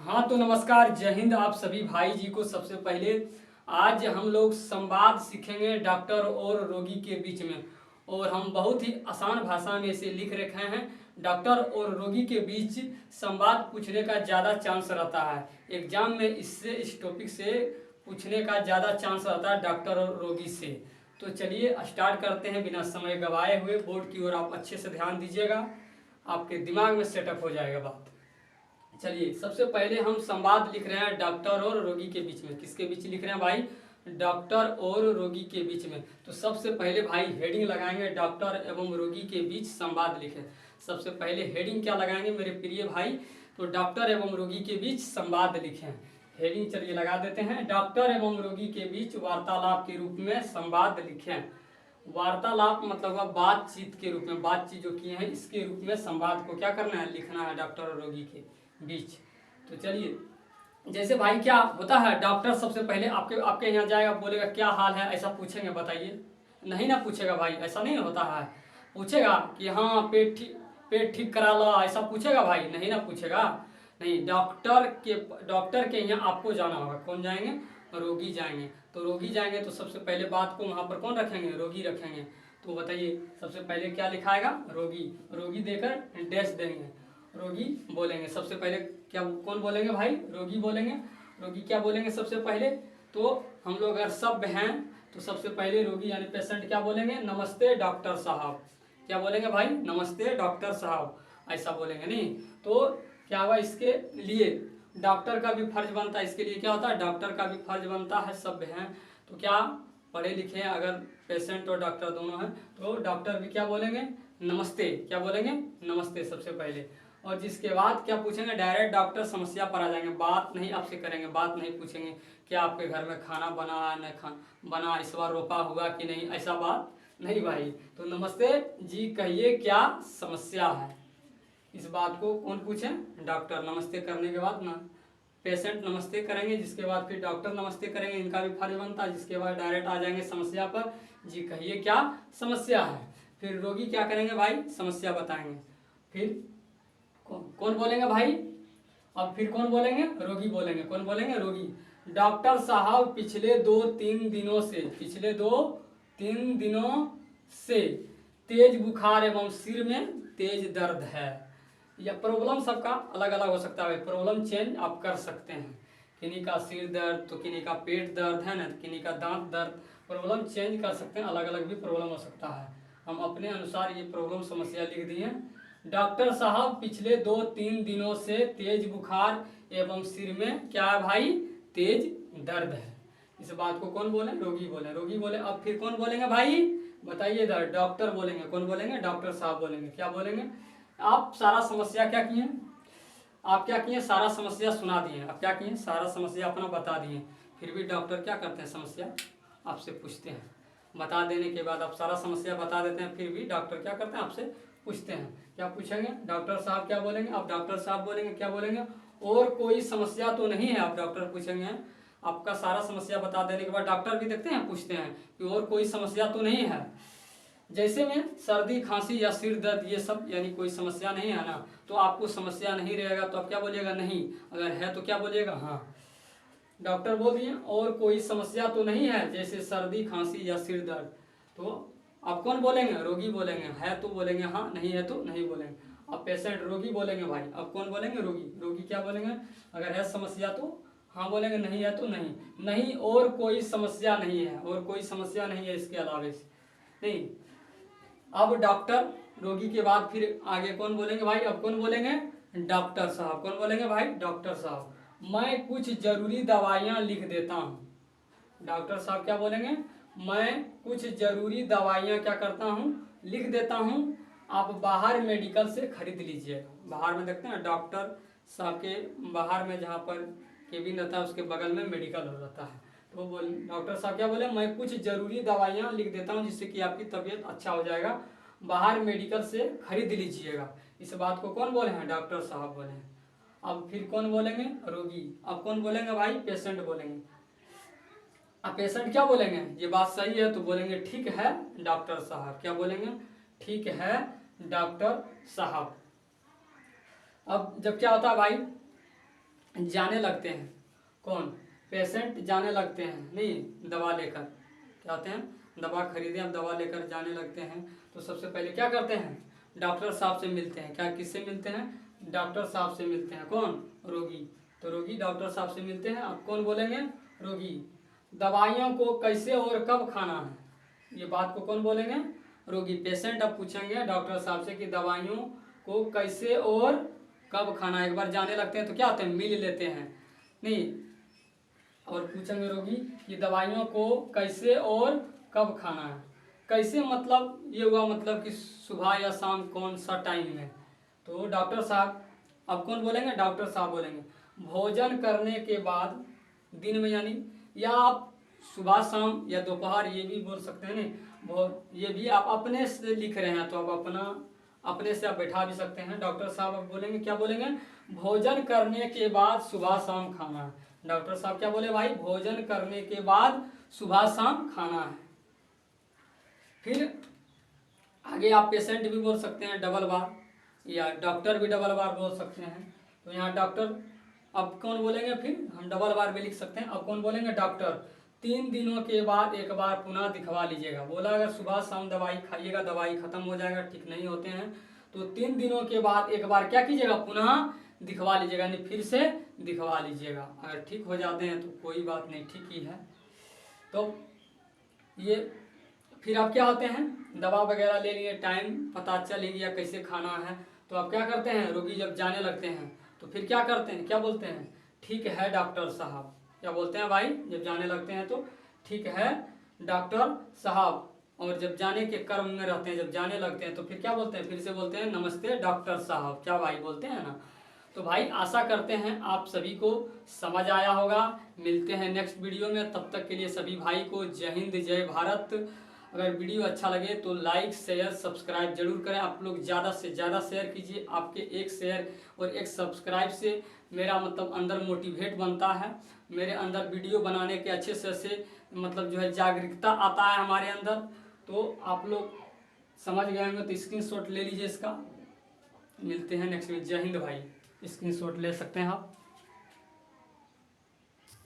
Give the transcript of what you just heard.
हाँ तो नमस्कार, जय हिंद आप सभी भाई जी को। सबसे पहले आज हम लोग संवाद सीखेंगे डॉक्टर और रोगी के बीच में, और हम बहुत ही आसान भाषा में इसे लिख रखे हैं। डॉक्टर और रोगी के बीच संवाद पूछने का ज़्यादा चांस रहता है एग्जाम में, इससे इस टॉपिक से पूछने का ज़्यादा चांस रहता है डॉक्टर और रोगी से। तो चलिए स्टार्ट करते हैं बिना समय गवाए हुए। बोर्ड की ओर आप अच्छे से ध्यान दीजिएगा, आपके दिमाग में सेटअप हो जाएगा बात। चलिए सबसे पहले हम संवाद लिख रहे हैं डॉक्टर और रोगी के बीच में। किसके बीच लिख रहे हैं भाई? डॉक्टर और रोगी के बीच में। तो सबसे पहले भाई हेडिंग लगाएंगे, डॉक्टर एवं रोगी के बीच संवाद लिखें। सबसे पहले हेडिंग क्या लगाएंगे मेरे प्रिय भाई? तो डॉक्टर एवं रोगी के बीच संवाद लिखें। हेडिंग चलिए लगा देते हैं, डॉक्टर एवं रोगी के बीच वार्तालाप के रूप में संवाद लिखें। वार्तालाप मतलब हुआ बातचीत के रूप में, बातचीत जो किए हैं इसके रूप में संवाद को क्या करना है, लिखना है डॉक्टर और रोगी के बीच। तो चलिए, जैसे भाई क्या होता है, डॉक्टर सबसे पहले आपके यहाँ जाएगा, बोलेगा क्या हाल है, ऐसा पूछेंगे बताइए? नहीं ना पूछेगा भाई, ऐसा नहीं होता है। पूछेगा कि हाँ पेट ठीक करा लो, ऐसा पूछेगा भाई? नहीं ना पूछेगा। नहीं, डॉक्टर के यहाँ आपको जाना होगा। कौन जाएंगे? रोगी जाएंगे। तो रोगी जाएंगे तो सबसे पहले बात को वहाँ पर कौन रखेंगे? रोगी रखेंगे। तो बताइए सबसे पहले क्या लिखाएगा? रोगी। रोगी देकर डैश देंगे, रोगी बोलेंगे। सबसे पहले क्या कौन बोलेंगे भाई? रोगी बोलेंगे। रोगी क्या बोलेंगे सबसे पहले? तो हम लोग अगर सभ्य हैं तो सबसे पहले रोगी यानी पेशेंट क्या बोलेंगे? नमस्ते डॉक्टर साहब। क्या बोलेंगे भाई? नमस्ते डॉक्टर साहब, ऐसा बोलेंगे। नहीं तो क्या हुआ, इसके लिए डॉक्टर का भी फर्ज बनता है। इसके लिए क्या होता है? डॉक्टर का भी फर्ज बनता है। सभ्य हैं तो क्या पढ़े लिखे हैं, अगर पेशेंट और डॉक्टर दोनों हैं तो डॉक्टर भी क्या बोलेंगे? नमस्ते। क्या बोलेंगे? नमस्ते सबसे पहले। और जिसके बाद क्या पूछेंगे? डायरेक्ट डॉक्टर समस्या पर आ जाएंगे। बात नहीं आपसे करेंगे, बात नहीं पूछेंगे क्या आपके घर में खाना बना है न बना, इस बार रोपा हुआ कि नहीं, ऐसा बात नहीं भाई। तो नमस्ते जी, कहिए क्या समस्या है, इस बात को कौन पूछे? डॉक्टर। नमस्ते करने के बाद ना पेशेंट नमस्ते करेंगे, जिसके बाद फिर डॉक्टर नमस्ते करेंगे, इनका भी फर्ज बनता है। जिसके बाद डायरेक्ट आ जाएंगे समस्या पर, जी कहिए क्या समस्या है। फिर रोगी क्या करेंगे भाई? समस्या बताएंगे। फिर कौन बोलेंगे भाई? अब फिर कौन बोलेंगे? रोगी बोलेंगे। कौन बोलेंगे? रोगी। डॉक्टर साहब पिछले 2-3 दिनों से, पिछले 2-3 दिनों से तेज बुखार एवं सिर में तेज दर्द है। या प्रॉब्लम सबका अलग अलग हो सकता है, प्रॉब्लम चेंज आप कर सकते हैं। किन्हीं का सिर दर्द तो किन्हीं का पेट दर्द है ना, किन्हीं का दांत दर्द, प्रॉब्लम चेंज कर सकते हैं, अलग अलग भी प्रॉब्लम हो सकता है। हम अपने अनुसार ये प्रॉब्लम समस्या लिख दी है। डॉक्टर साहब पिछले 2-3 दिनों से तेज बुखार एवं सिर में क्या है भाई? तेज दर्द है। इस बात को कौन बोले? रोगी बोले। रोगी बोले। अब फिर कौन बोलेंगे भाई? बताइए इधर। डॉक्टर बोलेंगे। कौन बोलेंगे? डॉक्टर साहब बोलेंगे। क्या बोलेंगे? आप सारा समस्या क्या किए? आप क्या किए? सारा समस्या सुना दिए। आप क्या किए? सारा समस्या अपना बता दिए। फिर भी डॉक्टर क्या करते हैं? समस्या आपसे पूछते हैं। बता देने के बाद आप सारा समस्या बता देते हैं, फिर भी डॉक्टर क्या करते हैं? आपसे पूछते हैं। क्या पूछेंगे? डॉक्टर साहब क्या बोलेंगे? अब डॉक्टर साहब बोलेंगे। क्या बोलेंगे? और कोई समस्या तो नहीं है? आप डॉक्टर पूछेंगे। आपका सारा समस्या बता देने के बाद डॉक्टर भी देखते हैं, पूछते हैं कि और कोई समस्या तो नहीं है। जैसे में सर्दी खांसी या सिर दर्द ये सब यानी कोई समस्या नहीं है ना, तो आपको समस्या नहीं रहेगा तो आप क्या बोलिएगा? नहीं। अगर है तो क्या बोलिएगा? हाँ। डॉक्टर बोल दिए और कोई समस्या तो नहीं है, जैसे सर्दी खांसी या सिर दर्द, तो आप कौन बोलेंगे? रोगी बोलेंगे। है तो बोलेंगे हाँ, नहीं है तो नहीं बोलेंगे। अब पेशेंट रोगी बोलेंगे भाई। अब कौन बोलेंगे? रोगी। रोगी क्या बोलेंगे? अगर है समस्या तो हाँ बोलेंगे, नहीं है तो नहीं। नहीं और कोई समस्या नहीं है, और कोई समस्या नहीं है इसके अलावे नहीं। अब डॉक्टर रोगी के बाद फिर आगे कौन बोलेंगे भाई? अब कौन बोलेंगे? डॉक्टर साहब। कौन बोलेंगे भाई? डॉक्टर साहब। मैं कुछ जरूरी दवाइयाँ लिख देता हूँ। डॉक्टर साहब क्या बोलेंगे? मैं कुछ जरूरी दवाइयाँ क्या करता हूँ? लिख देता हूँ, आप बाहर मेडिकल से खरीद लीजिए। बाहर में देखते हैं डॉक्टर साहब के बाहर में जहाँ पर केबिन रहता है उसके बगल में मेडिकल हो रहता है। तो बोल डॉक्टर साहब क्या बोले? मैं कुछ जरूरी दवाइयाँ लिख देता हूँ जिससे कि आपकी तबीयत अच्छा हो जाएगा, बाहर मेडिकल से खरीद लीजिएगा। इस बात को कौन बोले हैं? डॉक्टर साहब बोले हैं। अब फिर कौन बोलेंगे? रोगी। अब कौन बोलेंगे भाई? पेशेंट बोलेंगे। अब पेशेंट क्या बोलेंगे? ये बात सही है तो बोलेंगे ठीक है डॉक्टर साहब। क्या बोलेंगे? ठीक है डॉक्टर साहब। अब जब क्या होता है भाई, जाने लगते हैं। कौन? पेशेंट जाने लगते हैं, नहीं दवा लेकर, क्या होते हैं, दवा खरीदे हम दवा लेकर जाने लगते हैं, तो सबसे पहले क्या करते हैं, डॉक्टर साहब से मिलते हैं। क्या किससे मिलते हैं? डॉक्टर साहब से मिलते हैं। कौन? रोगी। तो रोगी डॉक्टर साहब से मिलते हैं। अब कौन बोलेंगे? रोगी। दवाइयों को कैसे और कब खाना है, ये बात को कौन बोलेंगे? रोगी। पेशेंट अब पूछेंगे डॉक्टर साहब से कि दवाइयों को कैसे और कब खाना है। एक बार जाने लगते हैं तो क्या होते हैं, मिल लेते हैं, नहीं। और पूछेंगे रोगी कि दवाइयों को कैसे और कब खाना है। कैसे मतलब ये हुआ, मतलब कि सुबह या शाम, कौन सा टाइम में। तो डॉक्टर साहब, अब कौन बोलेंगे? डॉक्टर साहब बोलेंगे। भोजन करने के बाद, दिन में यानी, या आप सुबह शाम या दोपहर, ये भी बोल सकते हैं नहीं, ये भी आप अपने से लिख रहे हैं तो आप अपने से आप बैठा भी सकते हैं। डॉक्टर साहब अब बोलेंगे, क्या बोलेंगे? भोजन करने के बाद सुबह शाम खाना है। डॉक्टर साहब क्या बोले भाई? भोजन करने के बाद सुबह शाम खाना है। फिर आगे आप पेशेंट भी बोल सकते हैं डबल बार, या डॉक्टर भी डबल बार बोल सकते हैं। तो यहाँ डॉक्टर, अब कौन बोलेंगे? फिर हम डबल बार भी लिख सकते हैं। अब कौन बोलेंगे? डॉक्टर। 3 दिनों के बाद एक बार पुनः दिखवा लीजिएगा। बोला अगर सुबह शाम दवाई खाइएगा, दवाई खत्म हो जाएगा, ठीक नहीं होते हैं, तो 3 दिनों के बाद एक बार क्या कीजिएगा, पुनः दिखवा लीजिएगा, यानी फिर से दिखवा लीजिएगा। अगर ठीक हो जाते हैं तो कोई बात नहीं, ठीक ही है। तो ये फिर आप क्या होते हैं, दवा वगैरह ले लिए, टाइम पता चल ही गया कैसे खाना है, तो आप क्या करते हैं, रोगी जब जाने लगते हैं तो फिर क्या करते हैं, क्या बोलते हैं? ठीक है डॉक्टर साहब। क्या बोलते हैं भाई? जब जाने लगते हैं तो ठीक है डॉक्टर साहब। और जब जाने के क्रम में रहते हैं, जब जाने लगते हैं तो फिर क्या बोलते हैं, फिर से बोलते हैं नमस्ते डॉक्टर साहब। क्या भाई बोलते हैं ना। तो भाई आशा करते हैं आप सभी को समझ आया होगा। मिलते हैं नेक्स्ट वीडियो में, तब तक के लिए सभी भाई को जय हिंद जय भारत। अगर वीडियो अच्छा लगे तो लाइक शेयर सब्सक्राइब जरूर करें। आप लोग ज़्यादा से ज़्यादा शेयर कीजिए। आपके एक शेयर और एक सब्सक्राइब से मेरा मतलब अंदर मोटिवेट बनता है, मेरे अंदर वीडियो बनाने के अच्छे से मतलब जो है जागरूकता आता है हमारे अंदर। तो आप लोग समझ गए होंगे तो स्क्रीनशॉट ले लीजिए इसका। मिलते हैं नेक्स्ट में। जय हिंद भाई। स्क्रीनशॉट ले सकते हैं आप।